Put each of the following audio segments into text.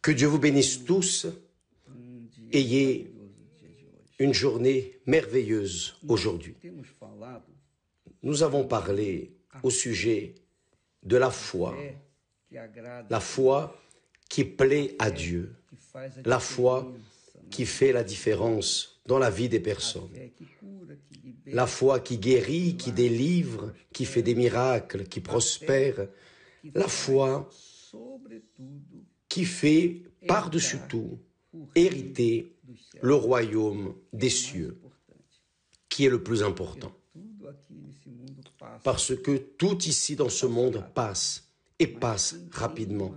Que Dieu vous bénisse tous. Ayez une journée merveilleuse aujourd'hui. Nous avons parlé au sujet de la foi qui plaît à Dieu, la foi qui fait la différence dans la vie des personnes, la foi qui guérit, qui délivre, qui fait des miracles, qui prospère, la foi qui fait par-dessus tout hériter le royaume des cieux, qui est le plus important. Parce que tout ici dans ce monde passe, et passe rapidement.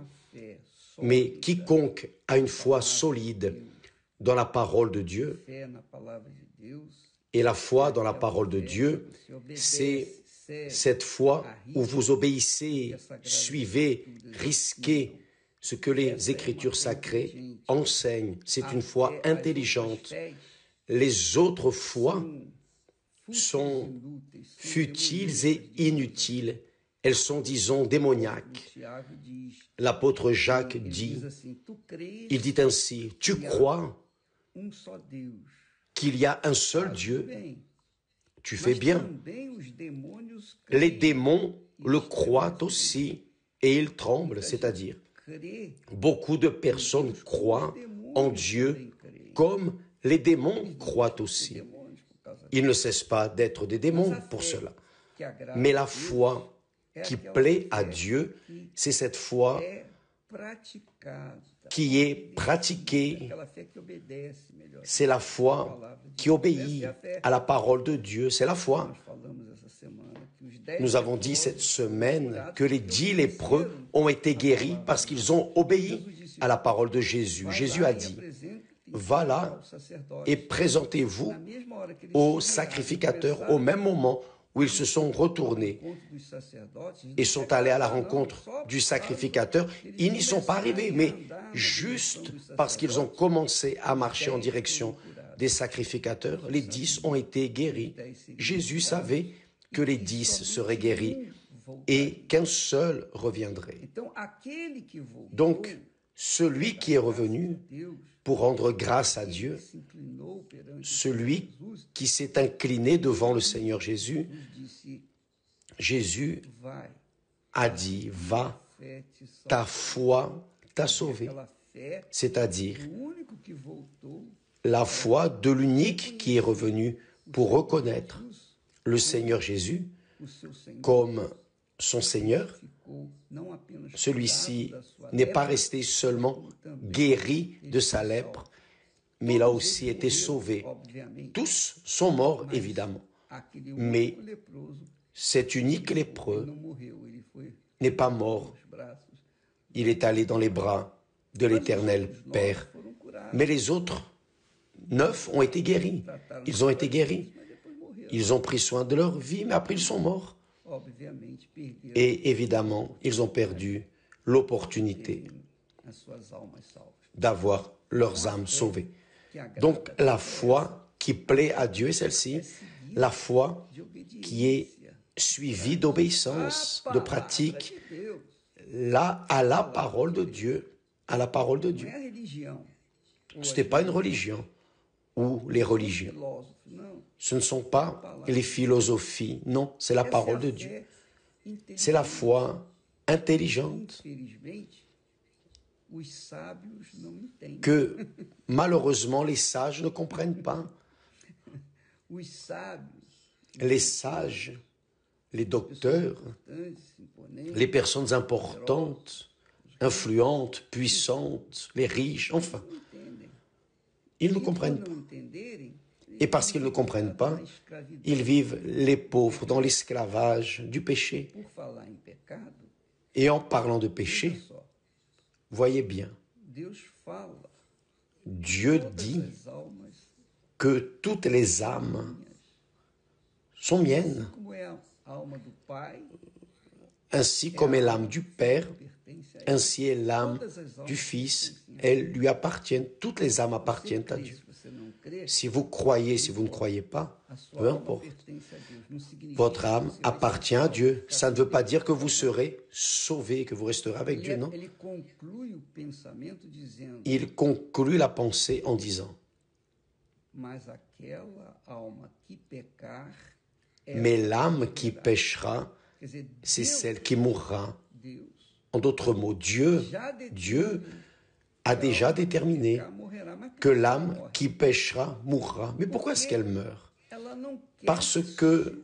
Mais quiconque a une foi solide dans la parole de Dieu, et la foi dans la parole de Dieu, c'est cette foi où vous obéissez, suivez, risquez ce que les Écritures sacrées enseignent. C'est une foi intelligente. Les autres foi sont futiles et inutiles. Elles sont, disons, démoniaques. L'apôtre Jacques dit, il dit ainsi, tu crois qu'il y a un seul Dieu, tu fais bien. Les démons le croient aussi et ils tremblent, c'est-à-dire, beaucoup de personnes croient en Dieu comme les démons croient aussi. Ils ne cessent pas d'être des démons pour cela. Mais la foi qui plaît à Dieu, c'est cette foi qui est pratiquée. C'est la foi qui obéit à la parole de Dieu. C'est la foi. Nous avons dit cette semaine que les 10 lépreux ont été guéris parce qu'ils ont obéi à la parole de Jésus. Jésus a dit, va là et présentez-vous au sacrificateur au même moment où ils se sont retournés et sont allés à la rencontre du sacrificateur. Ils n'y sont pas arrivés, mais juste parce qu'ils ont commencé à marcher en direction des sacrificateurs, les 10 ont été guéris. Jésus savait que les 10 seraient guéris et qu'un seul reviendrait. Donc, celui qui est revenu pour rendre grâce à Dieu, celui qui s'est incliné devant le Seigneur Jésus, Jésus a dit, va, ta foi t'a sauvé. C'est-à-dire la foi de l'unique qui est revenu pour reconnaître le Seigneur Jésus comme son Seigneur. Celui-ci n'est pas resté seulement guéri de sa lèpre, mais il a aussi été sauvé. Tous sont morts, évidemment, mais cet unique lépreux n'est pas mort. Il est allé dans les bras de l'Éternel Père. Mais les autres 9 ont été guéris. Ils ont été guéris. Ils ont pris soin de leur vie, mais après ils sont morts. Et évidemment, ils ont perdu l'opportunité d'avoir leurs âmes sauvées. Donc, la foi qui plaît à Dieu est celle-ci, la foi qui est suivie d'obéissance, de pratique, là, à la parole de Dieu, à la parole de Dieu. Ce n'est pas une religion ou les religions. Ce ne sont pas les philosophies, non, c'est la parole de Dieu. C'est la foi intelligente que malheureusement les sages ne comprennent pas. Les sages, les docteurs, les personnes importantes, influentes, puissantes, les riches, enfin, ils ne comprennent pas. Et parce qu'ils ne comprennent pas, ils vivent les pauvres dans l'esclavage du péché. Et en parlant de péché, voyez bien, Dieu dit que toutes les âmes sont miennes, ainsi comme est l'âme du Père, ainsi est l'âme du Fils, elles lui appartiennent, toutes les âmes appartiennent à Dieu. Si vous croyez, si vous ne croyez pas, peu importe. Votre âme appartient à Dieu. Ça ne veut pas dire que vous serez sauvé, que vous resterez avec Dieu, non. Il conclut la pensée en disant, mais l'âme qui péchera, c'est celle qui mourra. En d'autres mots, Dieu a déjà déterminé que l'âme qui péchera mourra. Mais pourquoi est-ce qu'elle meurt? Parce que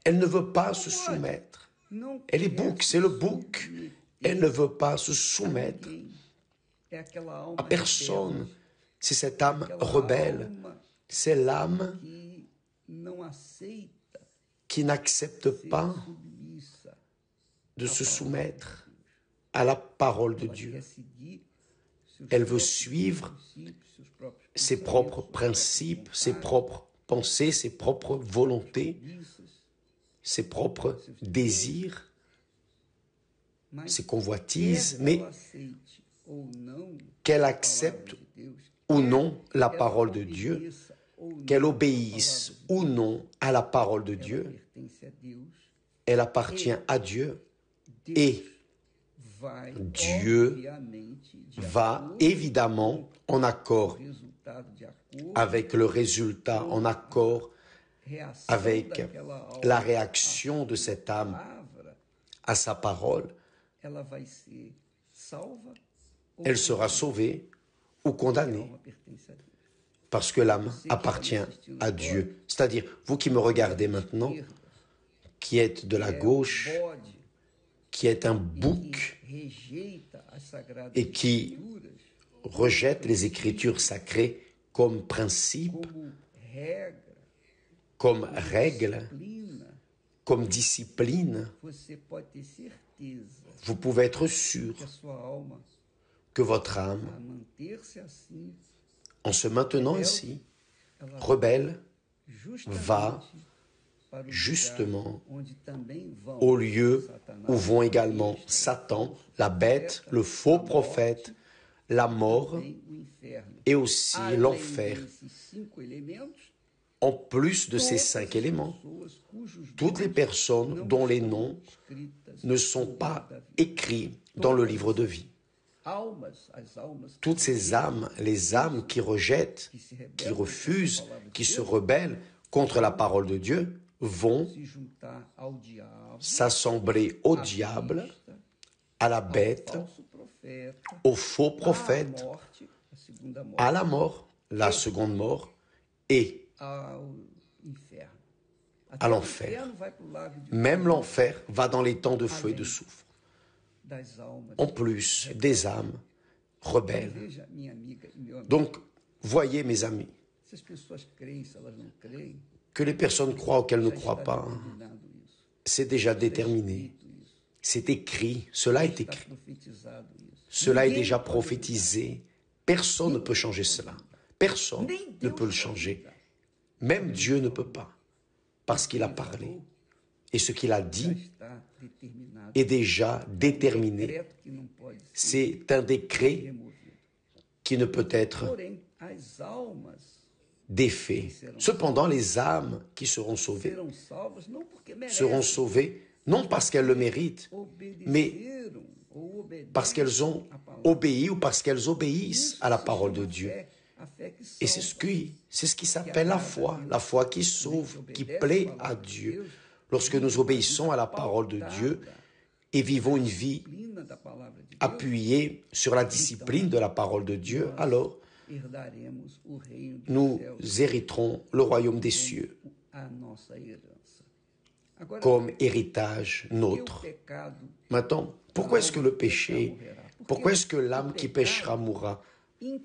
elle ne veut pas se soumettre. Elle est bouc, c'est le bouc. Elle ne veut pas se soumettre à personne. C'est cette âme rebelle. C'est l'âme qui n'accepte pas de se soumettre à la parole de Dieu. Elle veut suivre ses propres principes, ses propres pensées, ses propres volontés, ses propres désirs, ses convoitises, mais qu'elle accepte ou non la parole de Dieu, qu'elle obéisse ou non à la parole de Dieu, elle appartient à Dieu et Dieu va évidemment en accord avec le résultat, en accord avec la réaction de cette âme à sa parole. Elle sera sauvée ou condamnée parce que l'âme appartient à Dieu. C'est-à-dire, vous qui me regardez maintenant, qui êtes de la gauche, qui êtes un bouc et qui rejette les Écritures sacrées comme principe, comme règle, comme discipline, vous pouvez être sûr que votre âme, en se maintenant ainsi, rebelle, va justement au lieu où vont également Satan, la bête, le faux prophète, la mort et aussi l'enfer. En plus de ces 5 éléments, toutes les personnes dont les noms ne sont pas écrits dans le livre de vie. Toutes ces âmes, les âmes qui rejettent, qui refusent, qui se rebellent contre la parole de Dieu, vont s'assembler au diable, à la bête, au faux prophète, à la mort, la seconde mort, et à l'enfer. Même l'enfer va dans les temps de feu et de soufre. En plus des âmes rebelles. Donc, voyez mes amis, que les personnes croient ou qu'elles ne croient pas, c'est déjà déterminé. C'est écrit, cela est écrit. Cela est déjà prophétisé. Personne ne peut changer cela. Personne ne peut le changer. Même Dieu ne peut pas, parce qu'il a parlé. Et ce qu'il a dit est déjà déterminé. C'est un décret qui ne peut être défait. Cependant, les âmes qui seront sauvées non parce qu'elles le méritent, mais parce qu'elles ont obéi ou parce qu'elles obéissent à la parole de Dieu. Et c'est ce qui s'appelle la foi qui sauve, qui plaît à Dieu. Lorsque nous obéissons à la parole de Dieu et vivons une vie appuyée sur la discipline de la parole de Dieu, alors nous hériterons le royaume des cieux comme héritage nôtre. Maintenant, pourquoi est-ce que le péché, pourquoi est-ce que l'âme qui péchera mourra?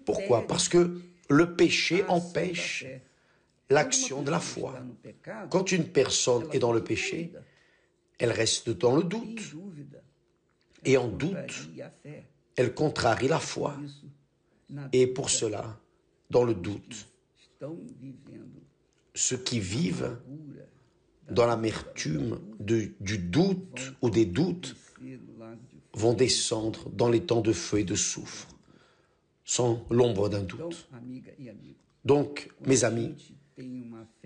Pourquoi? Parce que le péché empêche l'action de la foi. Quand une personne est dans le péché, elle reste dans le doute. Et en doute, elle contrarie la foi. Et pour cela, dans le doute, ceux qui vivent dans l'amertume du doute ou des doutes vont descendre dans les temps de feu et de soufre, sans l'ombre d'un doute. Donc, mes amis,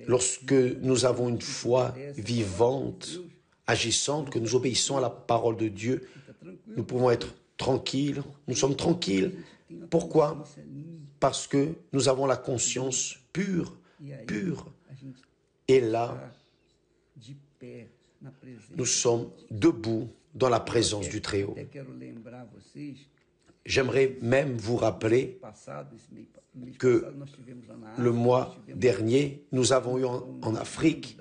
lorsque nous avons une foi vivante, agissante, que nous obéissons à la parole de Dieu, nous pouvons être tranquilles, nous sommes tranquilles. Pourquoi? Parce que nous avons la conscience pure. Et là, nous sommes debout dans la présence du Très-Haut. J'aimerais même vous rappeler que le mois dernier, nous avons eu en Afrique,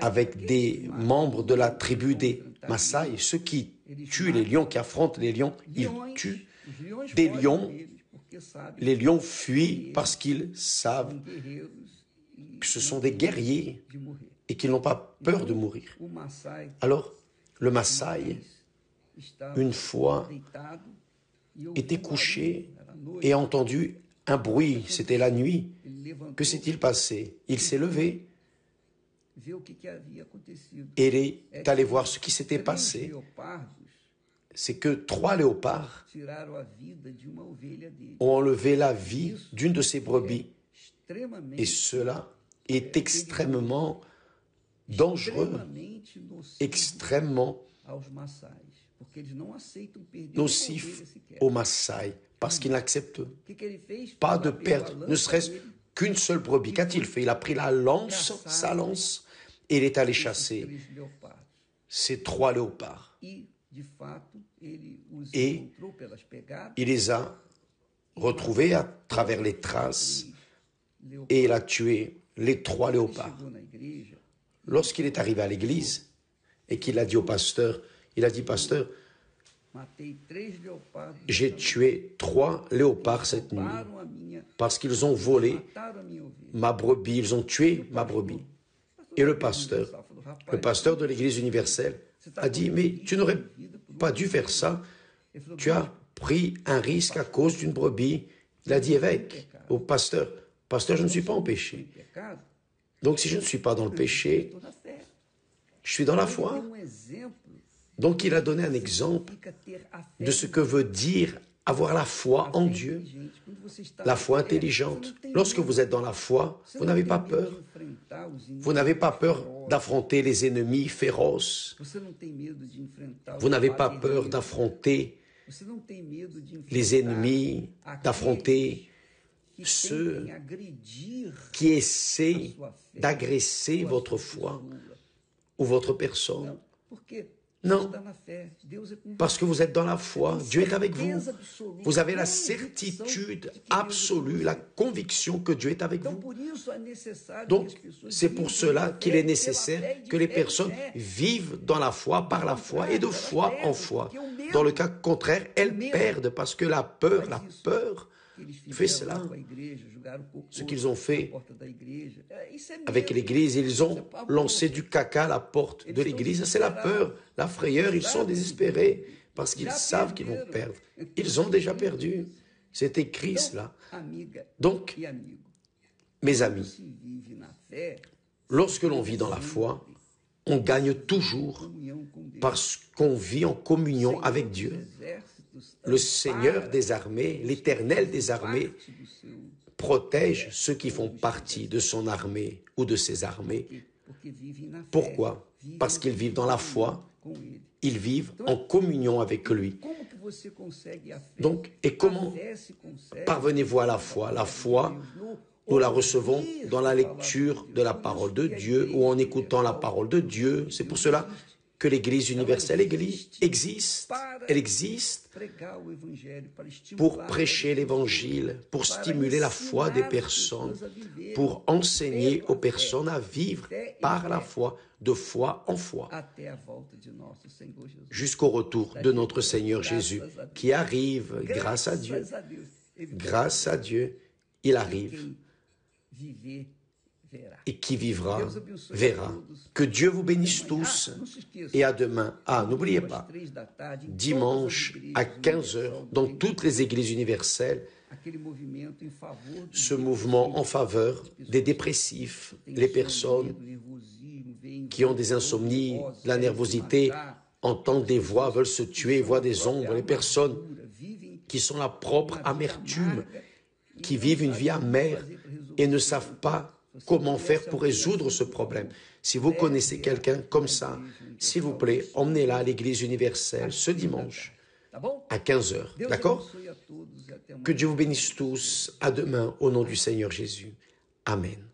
avec des membres de la tribu des Maasai, ceux qui tuent les lions, qui affrontent les lions, ils tuent des lions. Les lions fuient parce qu'ils savent que ce sont des guerriers et qu'ils n'ont pas peur de mourir. Alors, le Maasai, une fois, était couché et a entendu un bruit, c'était la nuit. Que s'est-il passé? Il s'est levé et il est allé voir ce qui s'était passé. C'est que 3 léopards ont enlevé la vie d'une de ses brebis. Et cela est extrêmement dangereux, extrêmement nocif aux Maasai, parce qu'ils n'acceptent pas de perdre, ne serait-ce qu'une seule brebis. Qu'a-t-il fait? Il a pris sa lance, et il est allé chasser ces 3 léopards. Et il les a retrouvés à travers les traces, et il a tué les 3 léopards. Lorsqu'il est arrivé à l'église, et qu'il a dit au pasteur, il a dit, pasteur, j'ai tué 3 léopards cette nuit parce qu'ils ont volé ma brebis, ils ont tué ma brebis. Et le pasteur de l'église universelle a dit, mais tu n'aurais pas dû faire ça, tu as pris un risque à cause d'une brebis. Il a dit, évêque, au pasteur, je ne suis pas en péché. Donc si je ne suis pas dans le péché, je suis dans la foi. Donc il a donné un exemple de ce que veut dire avoir la foi en Dieu, la foi intelligente. Lorsque vous êtes dans la foi, vous n'avez pas peur. Vous n'avez pas peur d'affronter les ennemis féroces. Vous n'avez pas peur d'affronter les ennemis, d'affronter ceux qui essaient d'agresser votre foi ou votre personne. Non, parce que vous êtes dans la foi, Dieu est avec vous. Vous avez la certitude absolue, la conviction que Dieu est avec vous. Donc, c'est pour cela qu'il est nécessaire que les personnes vivent dans la foi, par la foi et de foi en foi. Dans le cas contraire, elles perdent parce que la peur fait cela. Ce qu'ils ont fait avec l'église, ils ont lancé du caca à la porte de l'église. C'est la peur, la frayeur. Ils sont désespérés parce qu'ils savent qu'ils vont perdre. Ils ont déjà perdu. C'est écrit cela. Donc, mes amis, lorsque l'on vit dans la foi, on gagne toujours parce qu'on vit en communion avec Dieu. Le Seigneur des armées, l'Éternel des armées, protège ceux qui font partie de son armée ou de ses armées. Pourquoi? Parce qu'ils vivent dans la foi, ils vivent en communion avec lui. Donc, et comment parvenez-vous à la foi? La foi, nous la recevons dans la lecture de la parole de Dieu ou en écoutant la parole de Dieu. C'est pour cela que l'Église universelle existe. Elle existe pour prêcher l'Évangile, pour stimuler la foi des personnes, pour enseigner aux personnes à vivre par la foi, de foi en foi, jusqu'au retour de notre Seigneur Jésus, qui arrive grâce à Dieu. Grâce à Dieu, il arrive. Et qui vivra, verra. Que Dieu vous bénisse tous et à demain. Ah, n'oubliez pas, dimanche à 15h, dans toutes les églises universelles, ce mouvement en faveur des dépressifs, les personnes qui ont des insomnies, de la nervosité, entendent des voix, veulent se tuer, voient des ombres, les personnes qui sont la propre amertume, qui vivent une vie amère et ne savent pas comment faire pour résoudre ce problème. Si vous connaissez quelqu'un comme ça, s'il vous plaît, emmenez-la à l'Église universelle ce dimanche à 15h. D'accord? Que Dieu vous bénisse tous. À demain au nom du Seigneur Jésus. Amen.